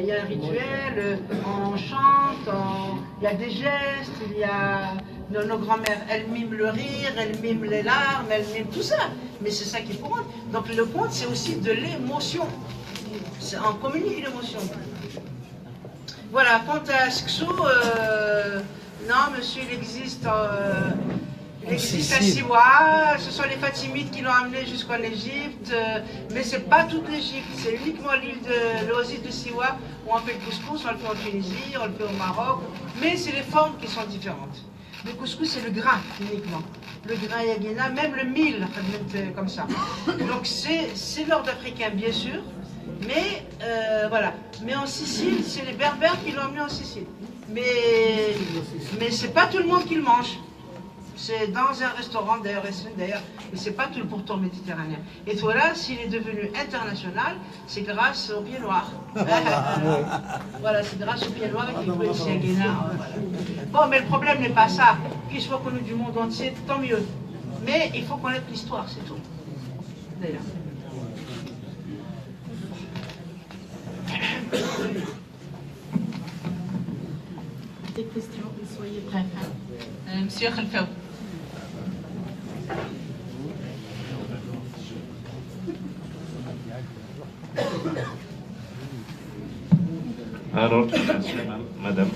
il y a un rituel, on chante, il y a des gestes, il y a... Nos grands-mères, elles miment le rire, elles miment les larmes, elles miment tout ça. Mais c'est ça qui compte. Donc le conte, c'est aussi de l'émotion. On communique l'émotion. Voilà, quant à Sksou, non, monsieur, il existe à Siwa. Ce sont les Fatimides qui l'ont amené jusqu'en Égypte. Mais c'est pas toute l'Égypte. C'est uniquement l'oasis de Siwa où on fait le couscous, on le fait en Tunisie, on le fait au Maroc. Mais c'est les formes qui sont différentes. Le couscous, c'est le grain uniquement. Le grain yagina, même le mil, comme ça. Donc c'est l'ordre africain, bien sûr. Mais voilà. Mais en Sicile, c'est les Berbères qui l'ont mis en Sicile. Mais c'est pas tout le monde qui le mange. C'est dans un restaurant, d'ailleurs, mais c'est pas tout le pourtour méditerranéen. Et voilà, s'il est devenu international, c'est grâce au pied noir. Voilà, c'est grâce au pied noir qu'il peut ici à Guénin. Voilà. Bon, mais le problème n'est pas ça. Qu'il soit connu du monde entier, tant mieux. Mais il faut connaître l'histoire, c'est tout. D'ailleurs. Des questions, soyez prêts. Monsieur Khalfaoui. Alors, merci madame.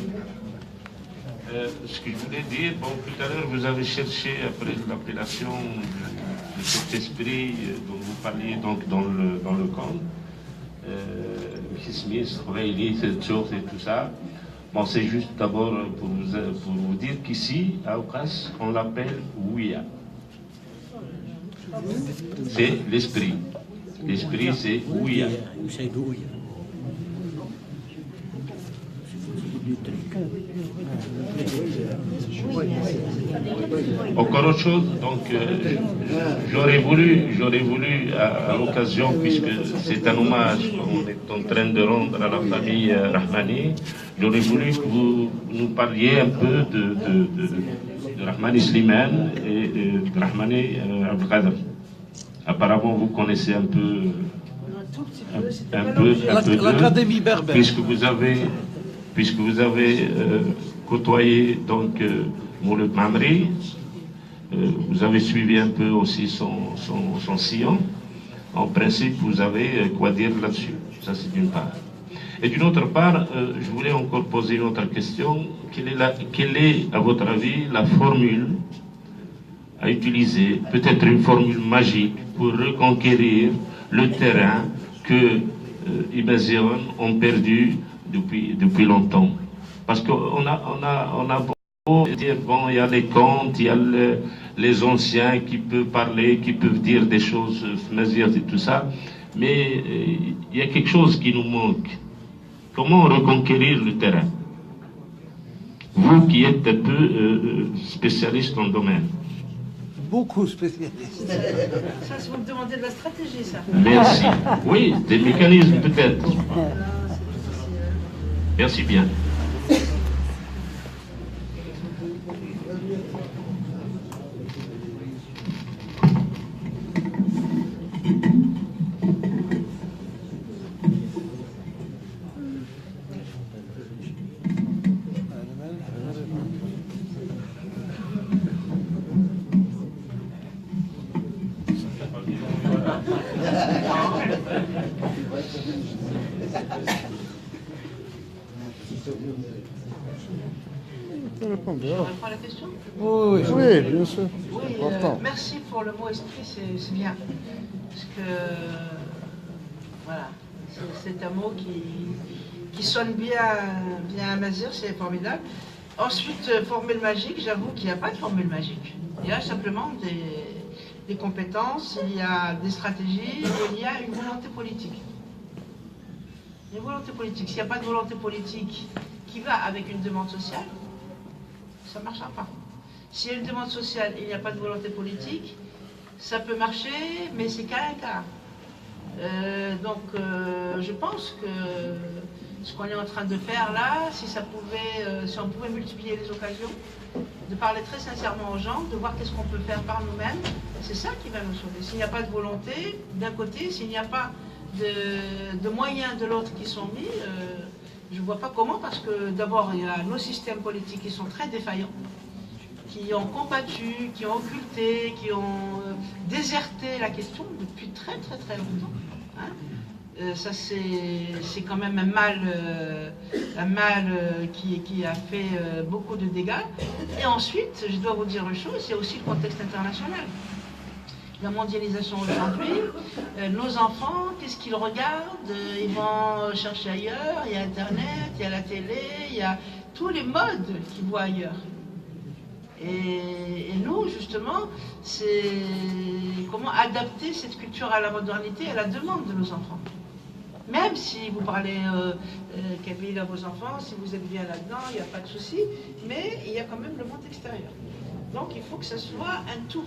Ce que je voulais dire, bon, tout à l'heure vous avez cherché après l'appellation de cet esprit dont vous parliez donc dans le conte, Kismis, Khoureili, cette chose et tout ça. Bon, c'est juste d'abord pour vous dire qu'ici, à Oukas, on l'appelle Ouya. C'est l'esprit. L'esprit, c'est Ouya. Encore autre chose, donc j'aurais voulu à l'occasion, puisque c'est un hommage qu'on est en train de rendre à la famille Rahmani, j'aurais voulu que vous nous parliez un peu de Rahmani Slimane et de Rahmani Abdelkader. Apparemment, vous connaissez un peu l'Académie berbère. Puisque vous avez côtoyé donc Mouloud Mamri, vous avez suivi un peu aussi son sillon. En principe, vous avez quoi dire là-dessus. Ça, c'est d'une part. Et d'une autre part, je voulais encore poser une autre question. Quelle est, à votre avis, la formule à utiliser, peut-être une formule magique, pour reconquérir le terrain que Ibn Zion ont perdu depuis longtemps? Parce qu'on a beau dire, bon, il y a les contes, il y a les anciens qui peuvent parler, qui peuvent dire des choses familières et tout ça, mais il y a quelque chose qui nous manque. Comment reconquérir le terrain? Vous qui êtes un peu spécialiste dans le domaine. Beaucoup spécialistes. Ça, c'est vous me demandez de la stratégie, ça. Merci. Oui, des mécanismes peut-être. Merci bien. Je reprends la question. Oui, bien sûr. Oui, merci pour le mot esprit, c'est bien. Parce que, voilà, c'est un mot qui sonne bien à Mazir, c'est formidable. Ensuite, formule magique, j'avoue qu'il n'y a pas de formule magique. Il y a simplement des compétences, il y a des stratégies, et il y a une volonté politique. Une volonté politique. S'il n'y a pas de volonté politique qui va avec une demande sociale, ça ne marchera pas. S'il y a une demande sociale et il n'y a pas de volonté politique, ça peut marcher, mais c'est cas à cas. Donc, je pense que ce qu'on est en train de faire là, si on pouvait multiplier les occasions, de parler très sincèrement aux gens, de voir qu'est-ce qu'on peut faire par nous-mêmes, c'est ça qui va nous sauver. S'il n'y a pas de volonté d'un côté, s'il n'y a pas de moyens de l'autre qui sont mis, Je ne vois pas comment, parce que d'abord, il y a nos systèmes politiques qui sont très défaillants, qui ont combattu, qui ont occulté, qui ont déserté la question depuis très très très longtemps. Hein. Ça c'est quand même un mal qui a fait beaucoup de dégâts. Et ensuite, je dois vous dire une chose, c'est aussi le contexte international. La mondialisation aujourd'hui, nos enfants, qu'est-ce qu'ils regardent? Ils vont chercher ailleurs, il y a Internet, il y a la télé, il y a tous les modes qu'ils voient ailleurs. Et nous, justement, c'est comment adapter cette culture à la modernité, à la demande de nos enfants. Même si vous parlez kabyle à vos enfants, si vous êtes bien là-dedans, il n'y a pas de souci, mais il y a quand même le monde extérieur. Donc il faut que ce soit un tout.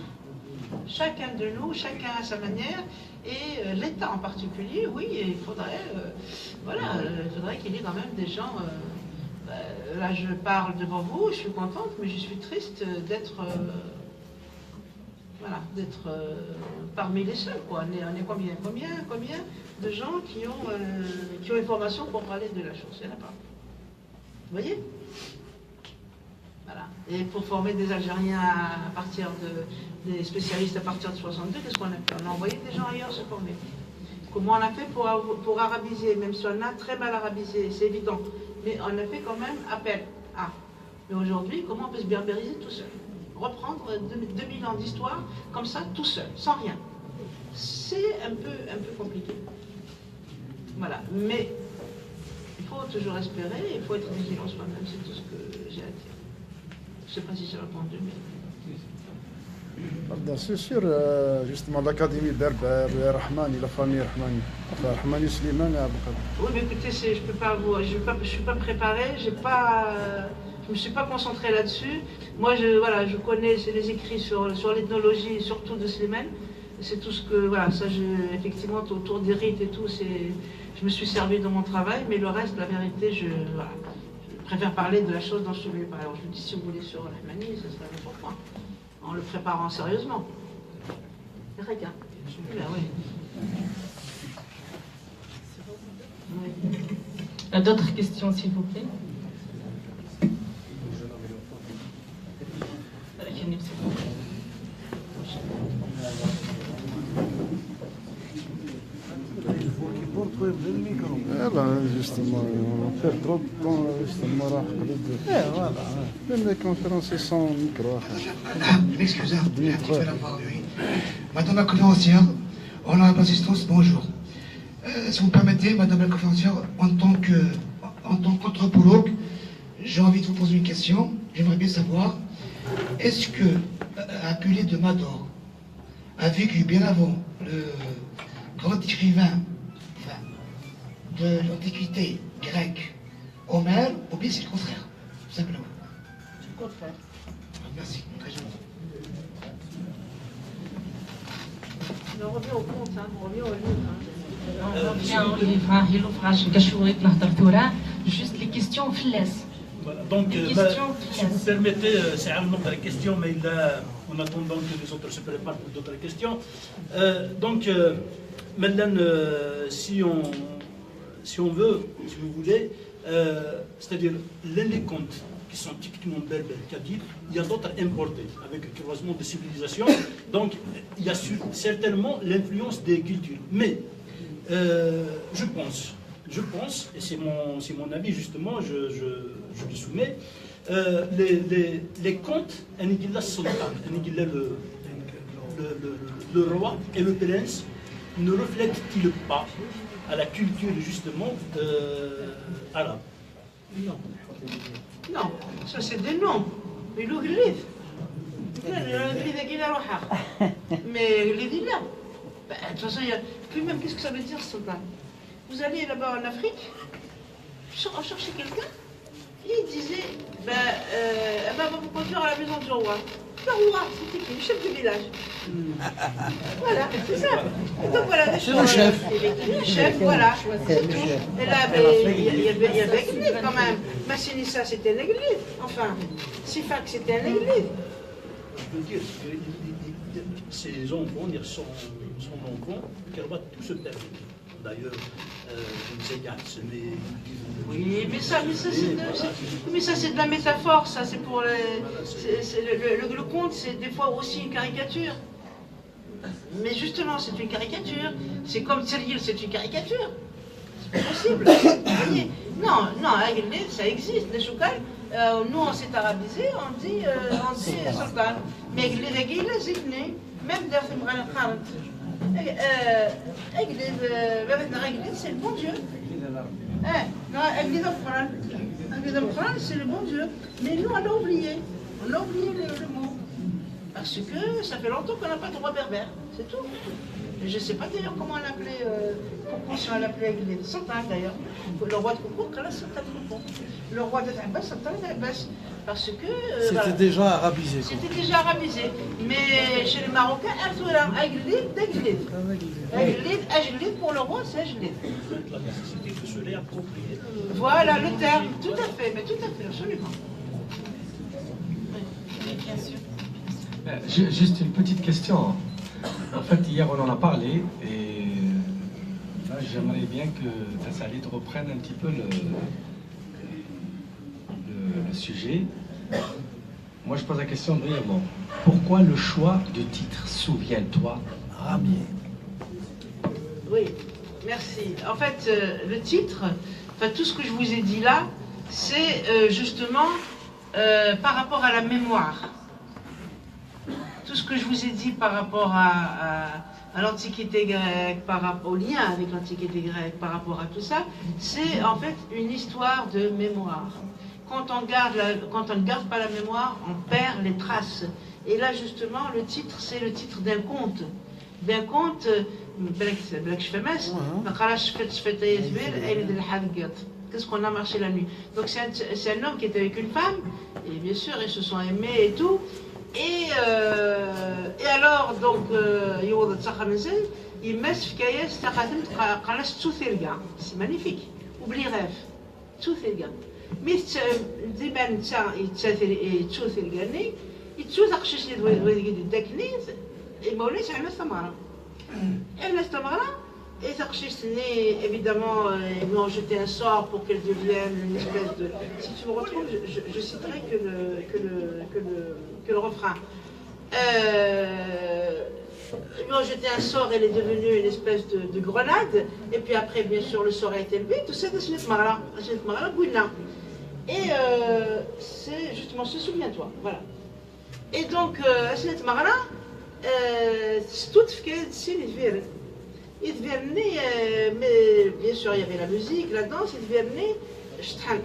Chacun de nous, chacun à sa manière, et l'État en particulier, oui, il faudrait, il faudrait qu'il y ait quand même des gens. Là, je parle devant vous, je suis contente, mais je suis triste d'être, parmi les seuls. Quoi. On est combien de gens qui ont une formation pour parler de la chose? Il n'y en a pas. Vous voyez? Voilà. Et pour former des Algériens à partir des spécialistes à partir de 62, qu'est-ce qu'on a fait? On a envoyé des gens ailleurs se former. Comment on a fait pour arabiser? Même si on a très mal arabisé, c'est évident. Mais on a fait quand même appel à. Mais aujourd'hui, comment on peut se berbériser tout seul? Reprendre 2000 ans d'histoire comme ça, tout seul, sans rien. C'est un peu compliqué. Voilà. Mais il faut toujours espérer, il faut être vigilant soi-même, c'est tout ce que j'ai à dire. Je ne sais pas si j'ai répondu, mais... C'est sûr, justement, l'Académie berbère, Rahmani, la famille Rahmani. Enfin, Rahmani Slimani à Abdelkader. Oui, mais écoutez, je ne suis pas préparée, je ne me suis pas concentrée là-dessus. Moi, je connais les écrits sur l'ethnologie, surtout de Slimane. C'est tout ce que, effectivement, autour des rites et tout, je me suis servi de mon travail, mais le reste, la vérité, je préfère parler de la chose dont je voulais parler. Alors, je vous dis, si vous voulez sur Rahmani, ça serait n'importe quoi. En le préparant sérieusement. Regarde. Ben oui. D'autres questions, s'il vous plaît? Justement, on fait trop de temps, justement, même les conférences sans micro. Je m'excuse, Madame la conférencière, honorable assistance, bonjour. Si vous me permettez, Madame la conférencière, en tant qu'anthropologue, j'ai envie de vous poser une question. J'aimerais bien savoir, est-ce que Apulée de Mador a vécu bien avant le grand écrivain de l'Antiquité grecque, Homère, ou bien c'est le contraire, tout simplement? C'est le contraire. Merci, très gentil. On revient au compte, on revient au livre. On revient au livre, juste les questions flaissent. Voilà, donc, si vous permettez, c'est un nombre de questions, mais en attendant que les autres se préparent pour d'autres questions. Maintenant, si on veut, si vous voulez, c'est-à-dire les contes qui sont typiquement berbères, kabyles, il y a d'autres importés, avec le croisement de civilisations. Donc, il y a certainement l'influence des cultures. Mais, je pense, et c'est mon avis justement, je le soumets, les contes, le roi et le prince, ne reflètent-ils pas à la culture justement arabe? Non. Non, ça c'est des noms. Mais l'Ouglif. Mais les villas. De toute façon, puis même, qu'est-ce que ça veut dire, ce sultan? Vous allez là-bas en Afrique, on cherchait quelqu'un, il disait, elle va vous conduire à la maison du roi. Le roi, c'était qui? Le chef du village. Voilà, c'est ça. Et donc voilà, c'est le chef. Le chef, voilà. C'est tout. Et là, il y avait l'église quand même. Massinissa, c'était l'église. Enfin, Sifak, c'était l'église. Je veux dire que ces enfants, son enfant, qui va tout se perdre. D'ailleurs, je ne sais pas, mais Oui, mais ça c'est de la métaphore, ça c'est pour le conte, c'est des fois aussi une caricature. Mais justement, c'est une caricature. C'est comme Tsergil, c'est une caricature. C'est pas possible. Vous voyez? Non, ça existe. Les choukal, nous on s'est arabisé, on dit sultan. Mais même dans c'est le bon Dieu. C'est le bon Dieu. Mais nous, on a oublié. On a oublié le mot. Parce que ça fait longtemps qu'on n'a pas de roi berbère. C'est tout. Je ne sais pas d'ailleurs comment on l'appelait Koukou, si on l'appelait Aguilid. Sultan d'ailleurs. Le roi de Koukou, c'est Sultan de Koukou. Le roi de Abbas, Sultan d'Abbas. Parce que. C'était déjà arabisé. C'était déjà arabisé. Mais chez les Marocains, Aguilid, d'Aguilid. Aguilid pour le roi, c'est Aguilid. La nécessité de se réapproprier. Voilà le terme, tout à fait, mais tout à fait, absolument. Bien sûr. Juste une petite question. En fait, hier on en a parlé et là j'aimerais bien que Tassalit reprenne un petit peu le sujet. Moi je pose la question brièvement. Pourquoi le choix du titre Souviens-toi, Rami? Oui, merci. En fait, le titre, enfin tout ce que je vous ai dit là, c'est justement par rapport à la mémoire. Tout ce que je vous ai dit par rapport à l'Antiquité grecque, par rapport au lien avec l'Antiquité grecque, par rapport à tout ça, c'est en fait une histoire de mémoire. Quand on ne garde pas la mémoire, on perd les traces. Et là justement, le titre, c'est le titre d'un conte. D'un conte, qu'est-ce qu'on a marché la nuit. Donc c'est un homme qui était avec une femme, et bien sûr ils se sont aimés et tout. Et alors, donc, c'est magnifique. Oublie rêve. Mais et évidemment, ils lui ont jeté un sort pour qu'elle devienne une espèce de... Si tu me retrouves, je citerai que le refrain. Ils lui ont jeté un sort, elle est devenue une espèce de grenade, et puis après, bien sûr, le sort a été levé, tout ça, et c'est justement, souviens-toi, voilà. Et donc, Asnet Marla, c'est tout ce qui est il devenait, mais bien sûr il y avait la musique, la danse, il devenait شطحن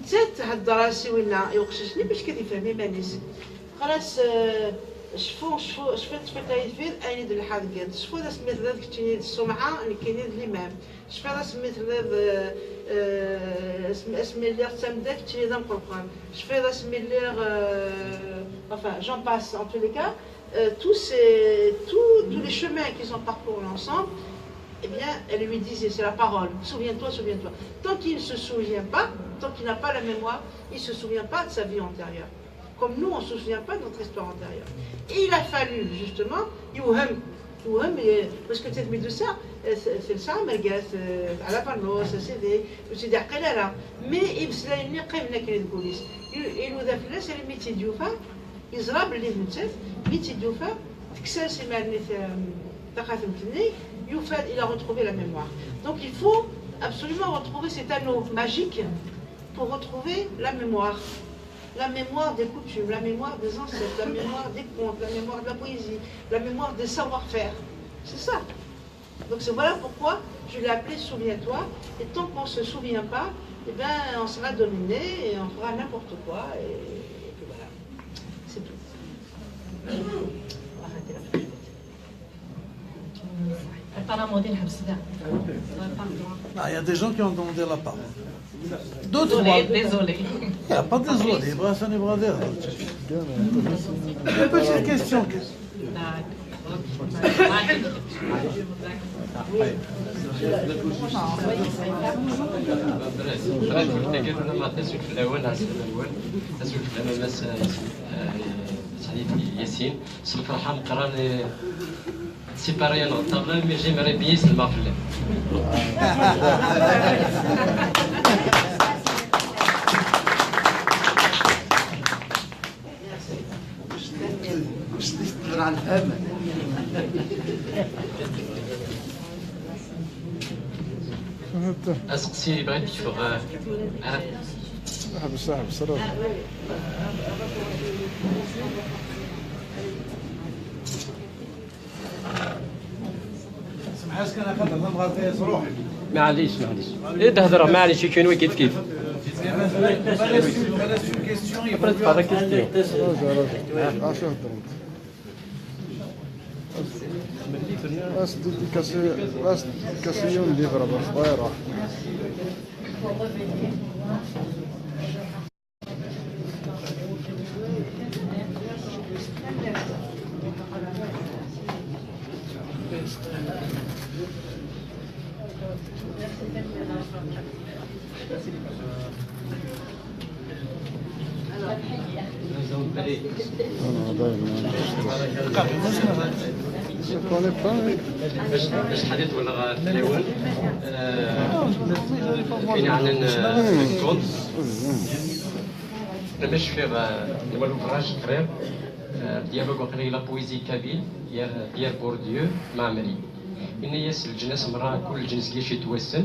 نسيت هاد الدراسي ولا يوقششني باش كيفهمي مانيس خلاص شفت يدفير اين د الحادقات شفت هذا سميت ذاك كتيني السمعه اللي كاينين الامام شفت هذا سميت ذاك اسمي اللي تسمدك كتيني ذا القران شفت هذا سمي اللي enfin j'en passe en tous les cas. Tous les chemins qu'ils ont parcourus ensemble, eh bien, elle lui disait, c'est la parole, souviens-toi, souviens-toi. Tant qu'il ne se souvient pas, tant qu'il n'a pas la mémoire, il ne se souvient pas de sa vie antérieure. Comme nous, on ne se souvient pas de notre histoire antérieure. Et il a fallu, justement, parce que cette de ça, c'est le sang, à la panneau, ça c'est des là. Mais il nous a fait c'est le métier du femme. يزرب اللي متسف ميت يدوفا تكساس مالني تقاتم تني يفاد il a retrouvé la mémoire. Donc il faut absolument retrouver cet anneau magique pour retrouver la mémoire des coutumes, la mémoire des ancêtres, la mémoire des contes, la mémoire de la poésie, la mémoire des savoir-faire. C'est ça. Donc c'est voilà pourquoi je l'ai appelé Souviens-toi. Et tant qu'on ne se souvient pas, eh ben on sera dominé et on fera n'importe quoi. Et puis voilà. C'est tout. Il y a des gens qui ont demandé la parole. D'autres. Désolé. Il n'y a pas de désolé, ça n'est pas d'air. Une petite question. Yassine, c'est le فرحة مقراني سيباري نغطى mais j'aimerais bien se le اسقسي بغيت نشوف احبس راه سمحاش كان خاطر نبغى فيها روحي معليش ايه تهضر معليش كاين كيف après tu parles question شو بس ديكاسيون ليفر بالصغيرة باش حديث ولا تلاول فين عن الكونت باش في والو فراج قريب ديالوغ قري لا بويزي كابيل ديال بورديو معمري الناس الجنس مرة كل جنس كيش يتوسن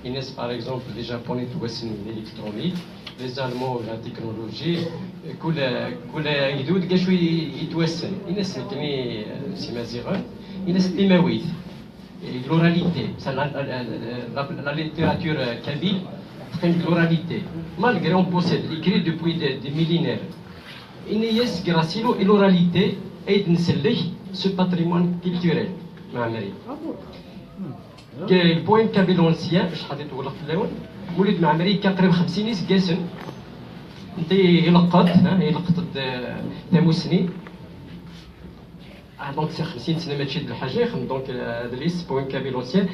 الناس باغ اكزومبل لي جابوني توسن الالكترونيك لي زالمون لا تكنولوجي كل يدود كاش يتوسن الناس كني سي مازيغون الناس التماويت l'oralité la littérature kabyle تقيم l'oralité malgré on possède écrit depuis des millénaires الناس grâce à l'oralité aide نسلك ce patrimoine culturel معمري البوين كابيل اونسيان شحال يطول في اللون ولد معمري كان قريب 50 سكاسن انت يلقط ثاموسني دونك سي 50 سنه ماشي د الحاجه دونك هذا ليس بوين كابيل اونسيان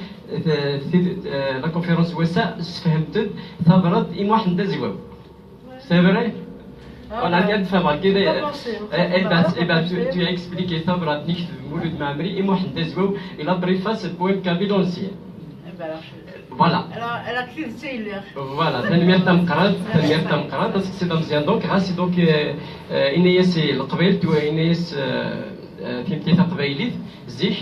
لا كونفيرونس وسا فهمت ثبرت ايم واحد ندازيو سي فري انا قاعد نفهم كذا tu as expliqué ça برات نيك مولود معمري ايم واحد ندازيو الى بريفاس بوين كابيل اونسيان فوالا Elle a critiqué فوالا تنمير تمقرات باسكو سي مزيان دونك هاسي دونك انياس القبيل تو انياس فهمتي قبايليت زيك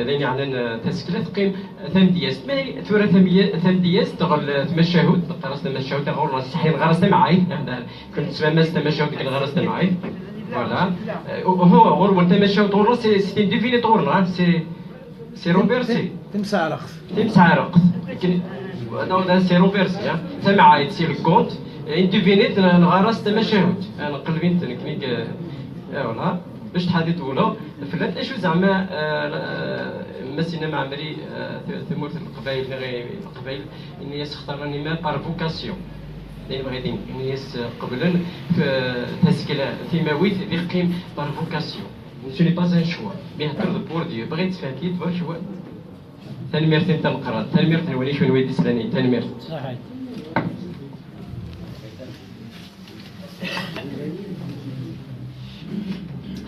لين يعني تسكلت قيم ثم دياس ما ثورة ثم دياس تغل تمشاهد غرس تمشاهد تغل راس غرس معاي كنت تسمى ماس تمشاهد ديك الغرس معاي فوالا هو ورول تمشاهد طور سي ديفيني طور سي رومبيرسي تمسارق نو سي رومبيرسي تمعاي سي الكونت ديفينيت الغرس تمشاهد انا قلبين تنكنيك فوالا باش تحدد ولا فلات اشو زعما مسينا معمري ثمورة القبائل القبائل الناس اختارني ما بار فوكاسيون لان بغيتين الناس قبلا تسكيل ثماويت اللي قيم بار فوكاسيون سو ني با ان شوا بيهضر بور ديو بغيت تفاكيت بغا شوا تنمير تنقرا تنمير تنولي شنو ويدي سلاني تنمير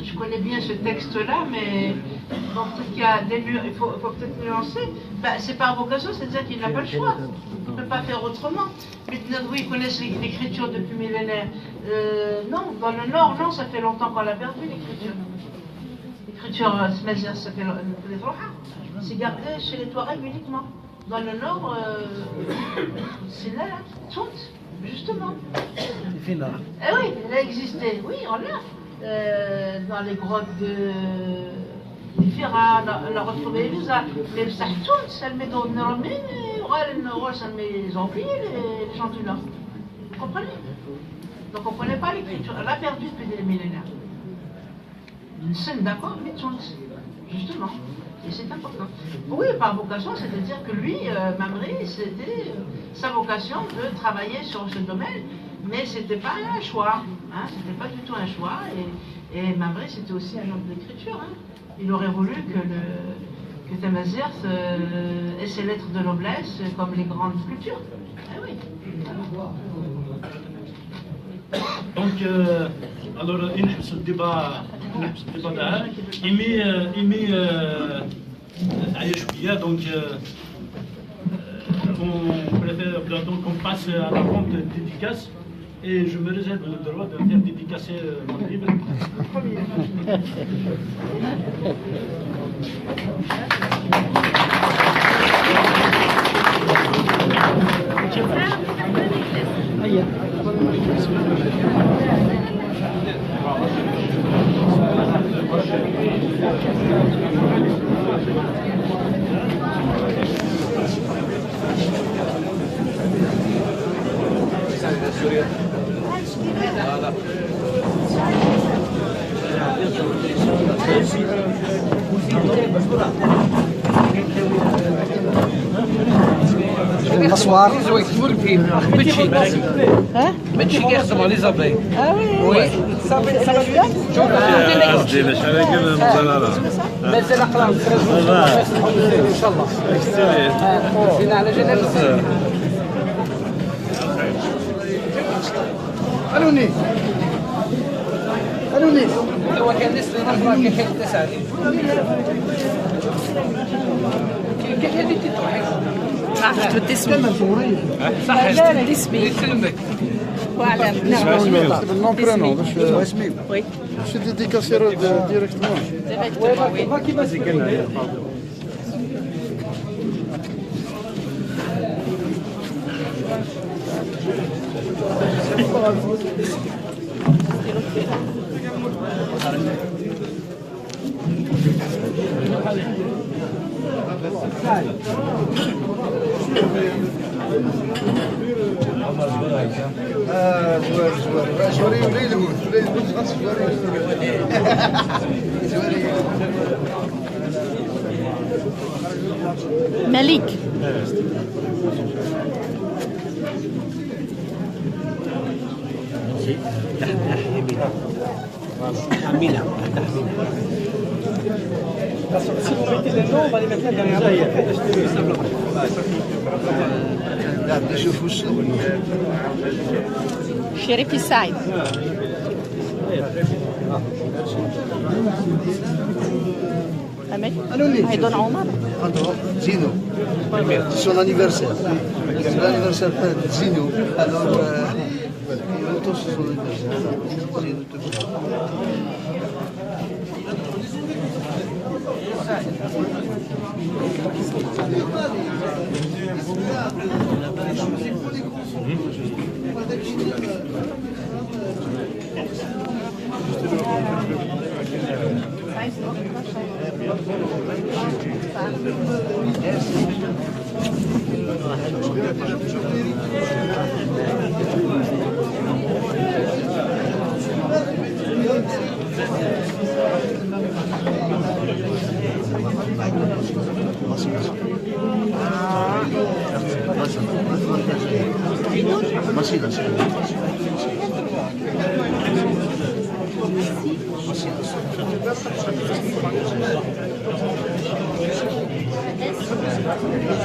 Je connais bien ce texte-là, mais bon, peut-être qu'il y a des il faut peut-être nuancer. Bah, c'est par vocation, c'est-à-dire qu'il n'a pas le choix. Il ne peut pas faire autrement. Mais oui, ils connaissent l'écriture depuis millénaires. Non, dans le Nord, non, ça fait longtemps qu'on l'a perdu, l'écriture. L'écriture smazir, ça fait les Roha. C'est gardé chez les Touaregs uniquement. Dans le Nord, c'est là, Tchont, justement. Eh oui, elle a existé, oui, en a. Dans les grottes de Fira, on a retrouvé Elisa. Mais le Sahtoun, ça le met dans le Néromé, ça le met les Amplis, les gens du Nord. Vous comprenez? Donc on ne connaît pas l'écriture. Elle a perdu depuis des millénaires. Une scène d'accord, mais justement. Et c'est important. Oui, par vocation, c'est-à-dire que lui, Mamri, c'était sa vocation de travailler sur ce domaine. Mais c'était pas un choix, hein, c'était pas du tout un choix. Et Mamri, c'était aussi un homme d'écriture. Hein. Il aurait voulu que Tamazir ait ses lettres de noblesse comme les grandes cultures. Eh oui. Donc, alors, نحبس الديبا ده إيمي تعيا شوية donc on préfère donc on passe à la ronde dédicace et je me réserve le droit de faire dédicacer mon livre. Bonsoir. Hein? ماشي كيخدموا لي زابي. Ah oui. Oui. Ça va bien? قصدي باش على قبل مزرعة. مازال اقلام ان شاء الله. فينا على جنب. الوني. الوني. هو كان لسه نحضر كيف تسالي. كيف هذه تروحي؟ صح بالتسمية. صح بالتسمية. يسلمك. وعلى Non prénom, Oui. je suis dédicacé directement. Directement, oui. زواري ولا يلقون مليك Amina. Si vous mettez les noms, on va les mettre là derrière. شريف السعيد هيدون عمر Zino, c'est son anniversaire. C'est l'anniversaire de Zino. Alors, tous son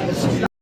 Merci.